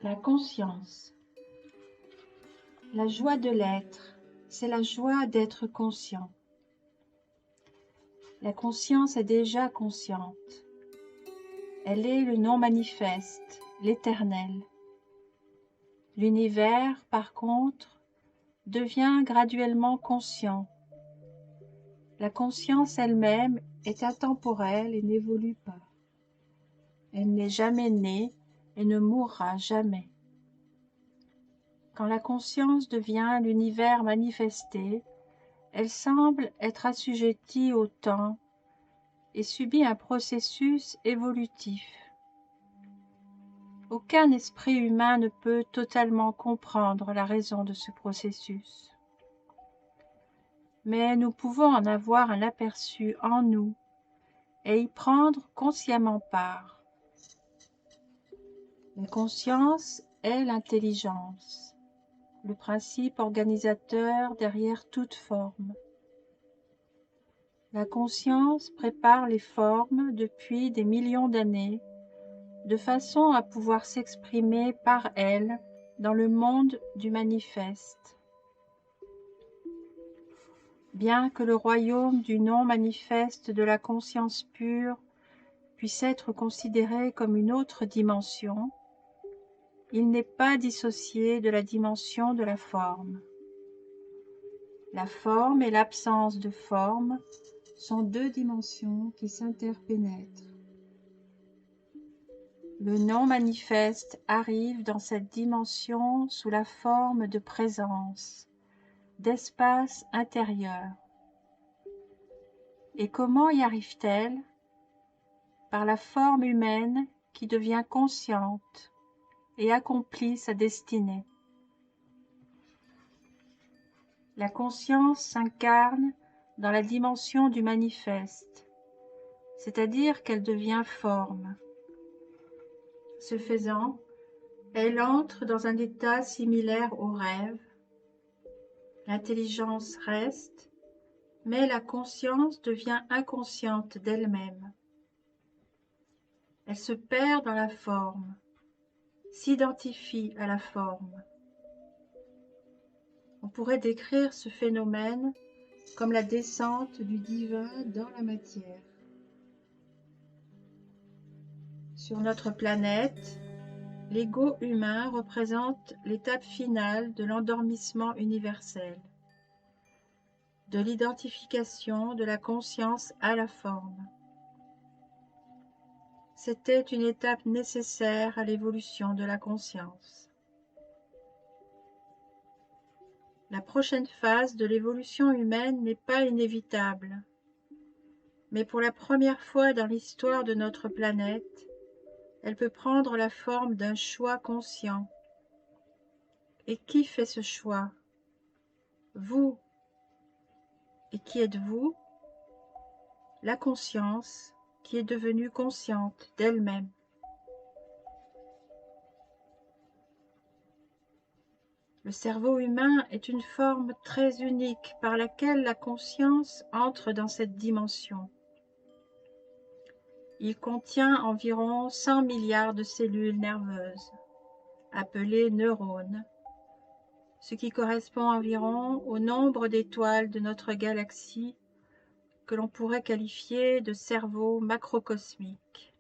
La conscience. La joie de l'être, c'est la joie d'être conscient. La conscience est déjà consciente. Elle est le non manifeste, l'éternel. L'univers, par contre, devient graduellement conscient. La conscience elle-même est intemporelle et n'évolue pas. Elle n'est jamais née et ne mourra jamais. Quand la conscience devient l'univers manifesté, elle semble être assujettie au temps et subit un processus évolutif. Aucun esprit humain ne peut totalement comprendre la raison de ce processus. Mais nous pouvons en avoir un aperçu en nous et y prendre consciemment part. La conscience est l'intelligence, le principe organisateur derrière toute forme. La conscience prépare les formes depuis des millions d'années, de façon à pouvoir s'exprimer par elle dans le monde du manifeste. Bien que le royaume du non-manifeste de la conscience pure puisse être considéré comme une autre dimension, il n'est pas dissocié de la dimension de la forme. La forme et l'absence de forme sont deux dimensions qui s'interpénètrent. Le non-manifeste arrive dans cette dimension sous la forme de présence, d'espace intérieur. Et comment y arrive-t-elle? Par la forme humaine qui devient consciente et accomplit sa destinée. La conscience s'incarne dans la dimension du manifeste, c'est-à-dire qu'elle devient forme. Ce faisant, elle entre dans un état similaire au rêve. L'intelligence reste, mais la conscience devient inconsciente d'elle-même. Elle se perd dans la forme, s'identifie à la forme. On pourrait décrire ce phénomène comme la descente du divin dans la matière. Sur notre planète, l'ego humain représente l'étape finale de l'endormissement universel, de l'identification de la conscience à la forme. C'était une étape nécessaire à l'évolution de la conscience. La prochaine phase de l'évolution humaine n'est pas inévitable, mais pour la première fois dans l'histoire de notre planète, elle peut prendre la forme d'un choix conscient. Et qui fait ce choix? Vous. Et qui êtes-vous? La conscience qui est devenue consciente d'elle-même. Le cerveau humain est une forme très unique par laquelle la conscience entre dans cette dimension. Il contient environ 100 milliards de cellules nerveuses, appelées neurones, ce qui correspond environ au nombre d'étoiles de notre galaxie que l'on pourrait qualifier de cerveau macrocosmique.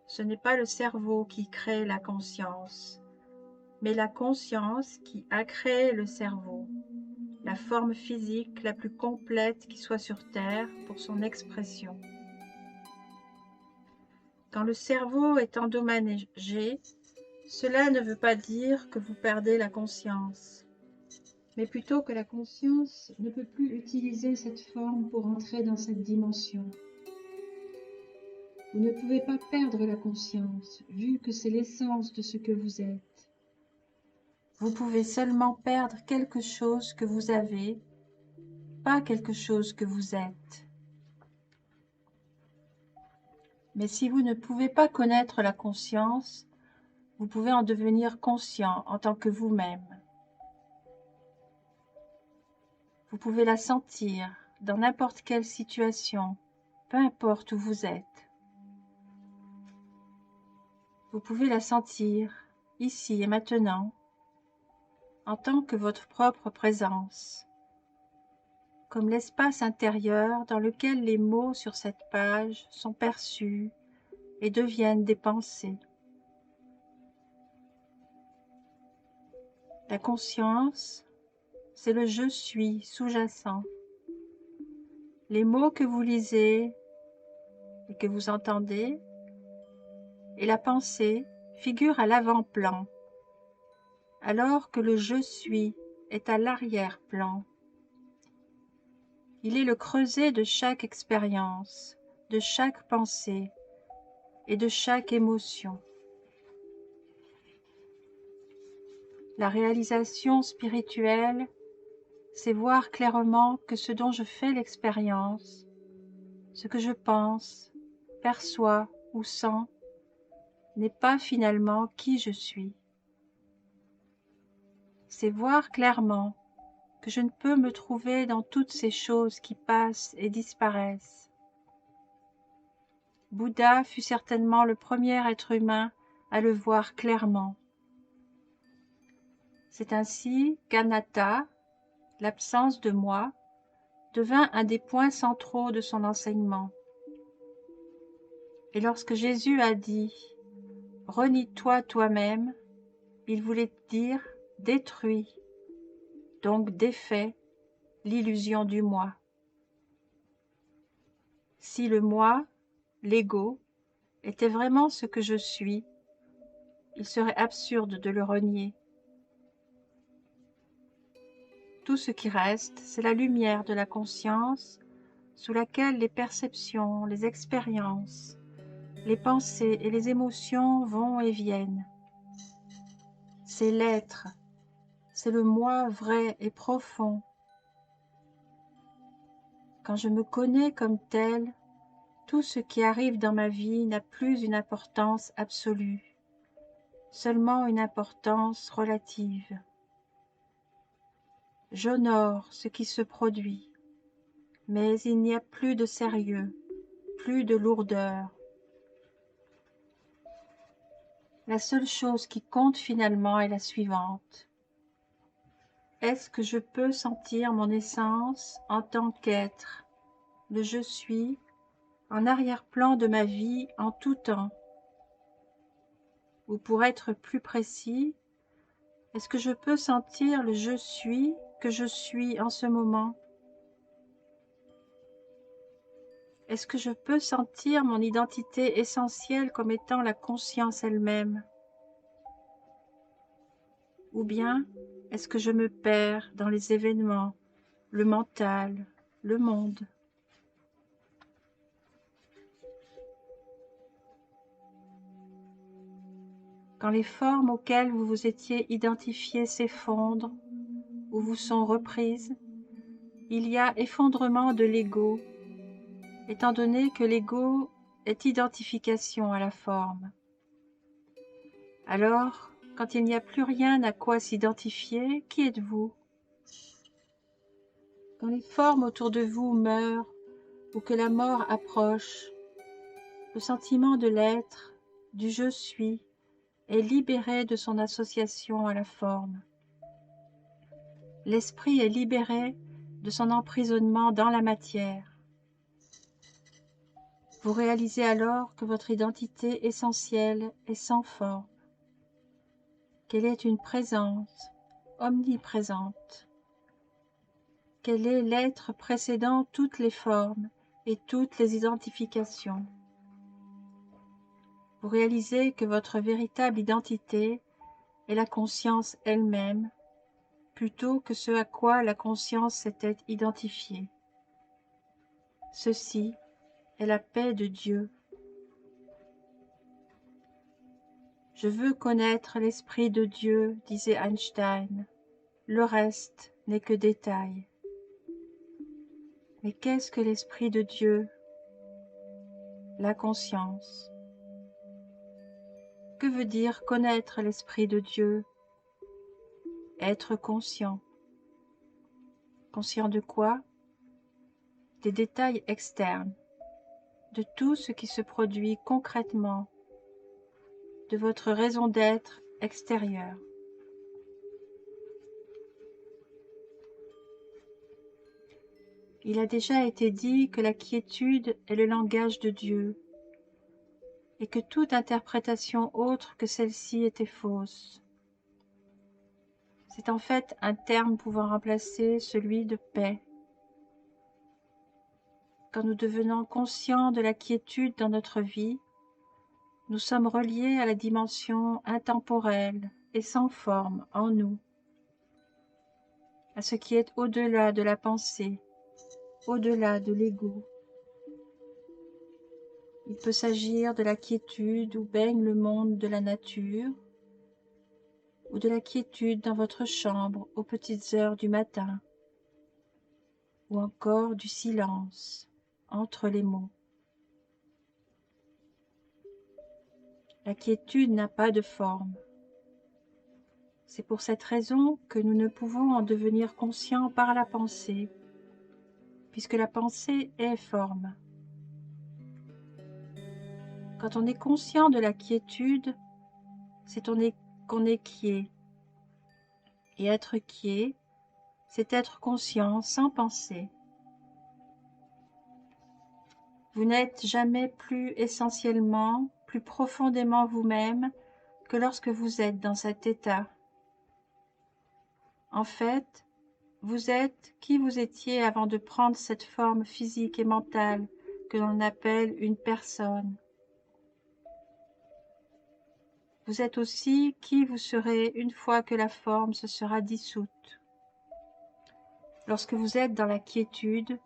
Ce n'est pas le cerveau qui crée la conscience, mais la conscience qui a créé le cerveau, la forme physique la plus complète qui soit sur Terre pour son expression. Quand le cerveau est endommagé, cela ne veut pas dire que vous perdez la conscience, mais plutôt que la conscience ne peut plus utiliser cette forme pour entrer dans cette dimension. Vous ne pouvez pas perdre la conscience, vu que c'est l'essence de ce que vous êtes. Vous pouvez seulement perdre quelque chose que vous avez, pas quelque chose que vous êtes. Mais si vous ne pouvez pas connaître la conscience, vous pouvez en devenir conscient en tant que vous-même. Vous pouvez la sentir dans n'importe quelle situation, peu importe où vous êtes. Vous pouvez la sentir, ici et maintenant, en tant que votre propre présence, comme l'espace intérieur dans lequel les mots sur cette page sont perçus et deviennent des pensées. La conscience, c'est le « je suis » sous-jacent. Les mots que vous lisez et que vous entendez, et la pensée figurent à l'avant-plan, alors que le « je suis » est à l'arrière-plan. Il est le creuset de chaque expérience, de chaque pensée et de chaque émotion. La réalisation spirituelle, c'est voir clairement que ce dont je fais l'expérience, ce que je pense, perçois ou sens, n'est pas finalement qui je suis. C'est voir clairement que je ne peux me trouver dans toutes ces choses qui passent et disparaissent. Bouddha fut certainement le premier être humain à le voir clairement. C'est ainsi qu'Anatta, l'absence de moi, devint un des points centraux de son enseignement. Et lorsque Jésus a dit « Renie-toi toi-même », il voulait dire « détruis », donc défait l'illusion du moi. Si le moi, l'ego, était vraiment ce que je suis, il serait absurde de le renier. Tout ce qui reste, c'est la lumière de la conscience sous laquelle les perceptions, les expériences, les pensées et les émotions vont et viennent. C'est l'être, c'est le moi vrai et profond. Quand je me connais comme tel, tout ce qui arrive dans ma vie n'a plus une importance absolue, seulement une importance relative. J'honore ce qui se produit, mais il n'y a plus de sérieux, plus de lourdeur. La seule chose qui compte finalement est la suivante. Est-ce que je peux sentir mon essence en tant qu'être, le je suis, en arrière-plan de ma vie en tout temps? Ou pour être plus précis, est-ce que je peux sentir le je suis que je suis en ce moment? Est-ce que je peux sentir mon identité essentielle comme étant la conscience elle-même? Ou bien, est-ce que je me perds dans les événements, le mental, le monde? Quand les formes auxquelles vous vous étiez identifié s'effondrent ou vous sont reprises, il y a effondrement de l'ego, étant donné que l'ego est identification à la forme. Alors, quand il n'y a plus rien à quoi s'identifier, qui êtes-vous? Quand les formes autour de vous meurent ou que la mort approche, le sentiment de l'être, du je suis, est libéré de son association à la forme. L'esprit est libéré de son emprisonnement dans la matière. Vous réalisez alors que votre identité essentielle est sans forme, qu'elle est une présence omniprésente, qu'elle est l'être précédant toutes les formes et toutes les identifications. Vous réalisez que votre véritable identité est la conscience elle-même, plutôt que ce à quoi la conscience s'était identifiée. Ceci est la paix de Dieu. Je veux connaître l'Esprit de Dieu, disait Einstein. Le reste n'est que détail. Mais qu'est-ce que l'Esprit de Dieu? La conscience. Que veut dire connaître l'Esprit de Dieu? Être conscient. Conscient de quoi? Des détails externes, de tout ce qui se produit concrètement, de votre raison d'être extérieure. Il a déjà été dit que la quiétude est le langage de Dieu et que toute interprétation autre que celle-ci était fausse. C'est en fait un terme pouvant remplacer celui de paix. Quand nous devenons conscients de la quiétude dans notre vie, nous sommes reliés à la dimension intemporelle et sans forme en nous, à ce qui est au-delà de la pensée, au-delà de l'ego. Il peut s'agir de la quiétude où baigne le monde de la nature, ou de la quiétude dans votre chambre aux petites heures du matin, ou encore du silence entre les mots. La quiétude n'a pas de forme. C'est pour cette raison que nous ne pouvons en devenir conscients par la pensée, puisque la pensée est forme. Quand on est conscient de la quiétude, c'est qu'on est quiet. Et être quiet, c'est être conscient sans penser. Vous n'êtes jamais plus essentiellement, plus profondément vous-même que lorsque vous êtes dans cet état. En fait, vous êtes qui vous étiez avant de prendre cette forme physique et mentale que l'on appelle une personne. Vous êtes aussi qui vous serez une fois que la forme se sera dissoute. Lorsque vous êtes dans la quiétude,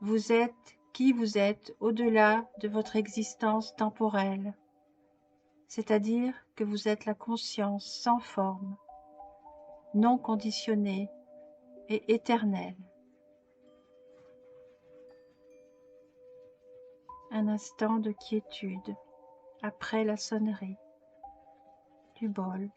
vous êtes qui vous êtes au-delà de votre existence temporelle, c'est-à-dire que vous êtes la conscience sans forme, non conditionnée et éternelle. Un instant de quiétude après la sonnerie du bol.